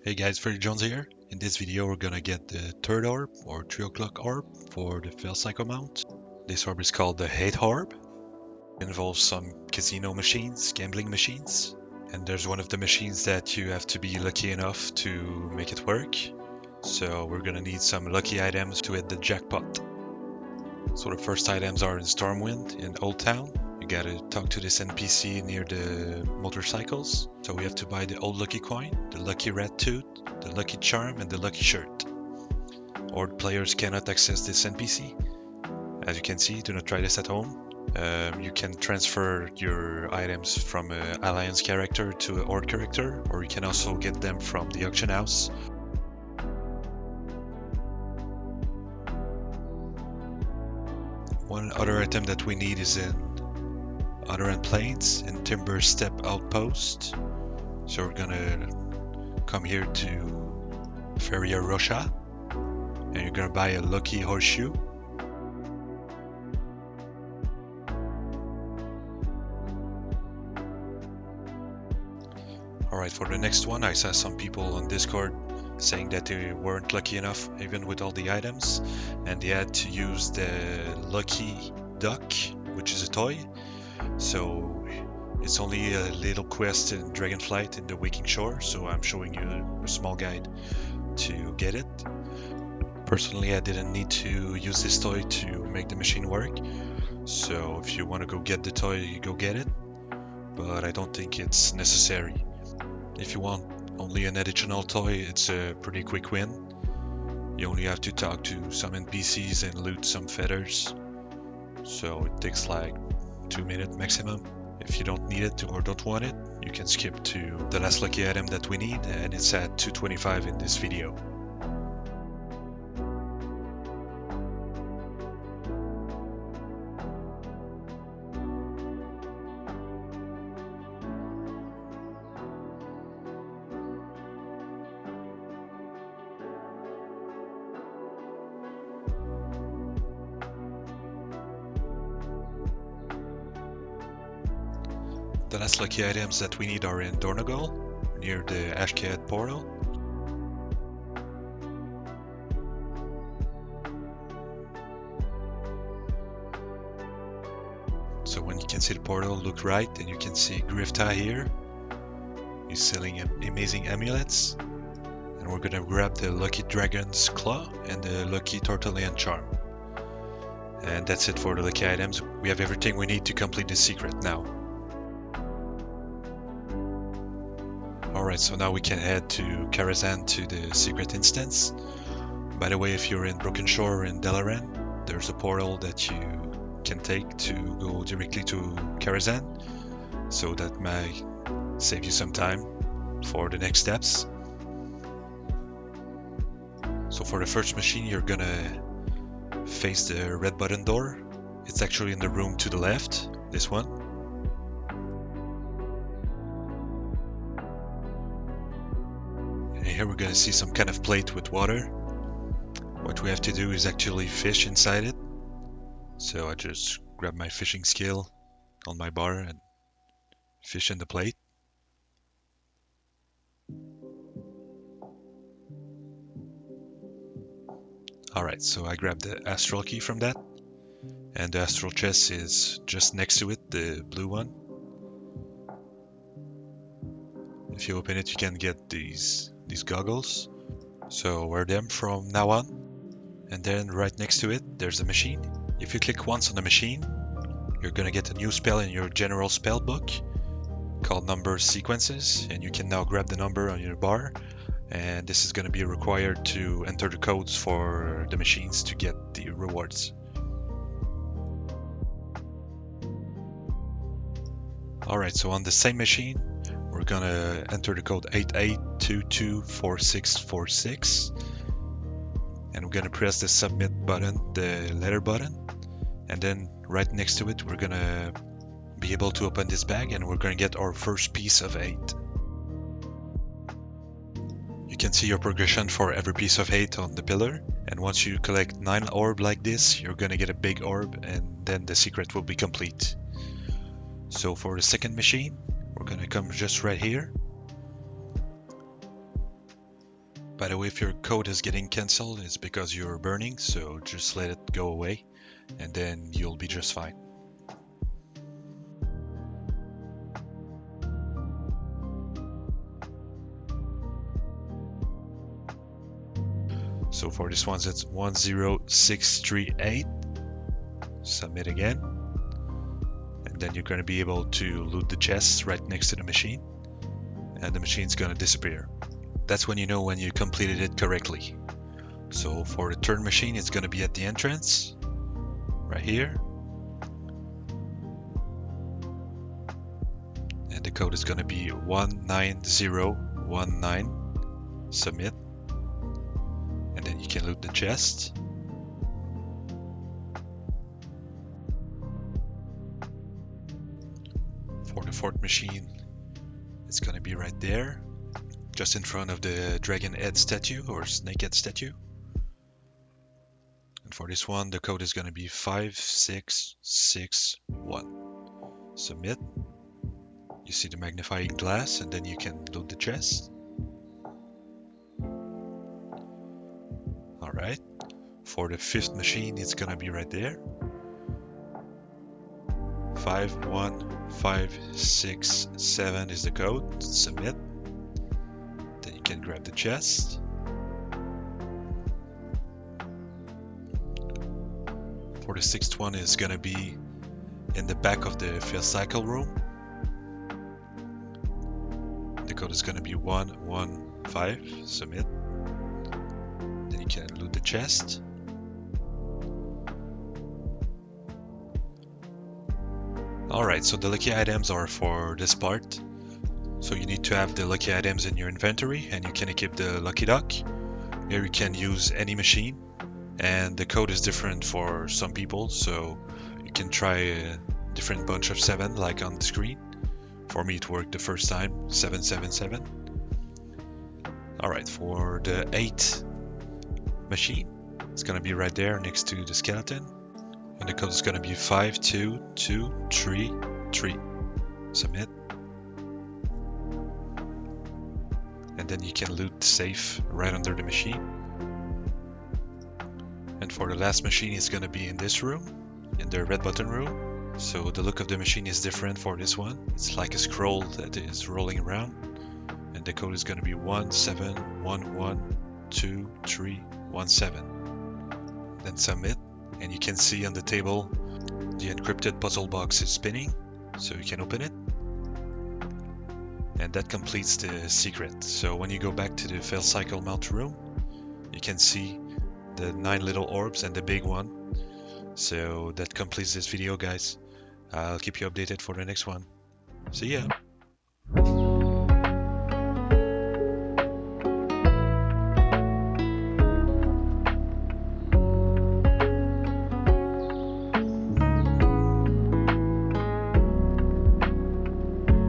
Hey guys, Freddy Jones here. In this video we're gonna get the third orb or 3 o'clock orb for the Felcycle Mount. This orb is called the Hate Orb. It involves some casino machines, gambling machines. And there's one of the machines that you have to be lucky enough to make it work. So we're gonna need some lucky items to hit the jackpot. So the first items are in Stormwind in Old Town. You gotta talk to this NPC near the motorcycles. So we have to buy the old lucky coin, the lucky red tooth, the lucky charm, and the lucky shirt. Or the players cannot access this NPC. As you can see, do not try this at home. You can transfer your items from an Alliance character to an Horde character, or you can also get them from the auction house. One other item that we need is in Other End Plains in Timber Step Outpost. So we're gonna come here to Feria Rocha, and you're gonna buy a lucky horseshoe. Alright, for the next one, I saw some people on Discord saying that they weren't lucky enough even with all the items, and they had to use the lucky duck, which is a toy. So it's only a little quest in Dragonflight in the Waking Shore, so I'm showing you a small guide to get it. Personally, I didn't need to use this toy to make the machine work, so if you want to go get the toy, you go get it, but I don't think it's necessary. If you want only an additional toy, it's a pretty quick win. You only have to talk to some NPCs and loot some feathers, so it takes like 2 minutes maximum. If you don't need it or don't want it, you can skip to the last lucky item that we need, and it's at 225 in this video. The last lucky items that we need are in Dornogal, near the Ashcad portal. So when you can see the portal, look right and you can see Grifta here. He's selling amazing amulets. And we're gonna grab the lucky dragon's claw and the lucky Tortolian charm. And that's it for the lucky items. We have everything we need to complete the secret now. Alright, so now we can head to Karazhan to the secret instance. By the way, if you're in Broken Shore in Dalaran, there's a portal that you can take to go directly to Karazhan. So that might save you some time for the next steps. So for the first machine, you're gonna face the red button door. It's actually in the room to the left, this one. And here we're gonna see some kind of plate with water. What we have to do is actually fish inside it. So I just grab my fishing skill on my bar and fish in the plate. Alright, so I grabbed the astral key from that, and the astral chest is just next to it, the blue one. If you open it, you can get these goggles. So wear them from now on. And then right next to it, there's a machine. If you click once on the machine, you're gonna get a new spell in your general spell book called number sequences, and you can now grab the number on your bar, and this is gonna be required to enter the codes for the machines to get the rewards. Alright, so on the same machine, we're gonna enter the code 88224646. And we're gonna press the submit button, the letter button, and then right next to it we're gonna be able to open this bag, and we're gonna get our first piece of 8. You can see your progression for every piece of 8 on the pillar, and once you collect 9 orb like this, you're gonna get a big orb, and then the secret will be complete. So for the second machine, we're gonna come just right here. By the way, if your code is getting cancelled, it's because you're burning, so just let it go away, and then you'll be just fine. So for this one, it's 10638. Submit again. And then you're going to be able to loot the chests right next to the machine. And the machine's going to disappear. That's when you know when you completed it correctly. So for the third machine, it's going to be at the entrance. Right here. And the code is going to be 19019. Submit. And then you can loot the chest. For the fourth machine, it's gonna be right there, just in front of the dragon head statue or snake head statue. And for this one, the code is gonna be 5661. Submit. You see the magnifying glass, and then you can loot the chest. Alright. For the fifth machine, it's gonna be right there. 51567 is the code. Submit. Then you can grab the chest. For the sixth one is gonna be in the back of the Felcycle room. The code is gonna be 115. Submit. Then you can loot the chest. Alright, so the lucky items are for this part. So you need to have the lucky items in your inventory, and you can equip the lucky duck. Here you can use any machine, and the code is different for some people, so you can try a different bunch of 7 like on the screen. For me it worked the first time, 777. Alright, for the 8th machine, it's gonna be right there next to the skeleton. And the code is going to be 52233. Submit. And then you can loot the safe right under the machine. And for the last machine, it's going to be in this room, in the red button room. So the look of the machine is different for this one. It's like a scroll that is rolling around. And the code is going to be 17112317. Then submit. And you can see on the table the encrypted puzzle box is spinning, so you can open it. And that completes the secret. So when you go back to the Felcycle Mount room, you can see the 9 little orbs and the big one. So that completes this video, guys. I'll keep you updated for the next one. See ya!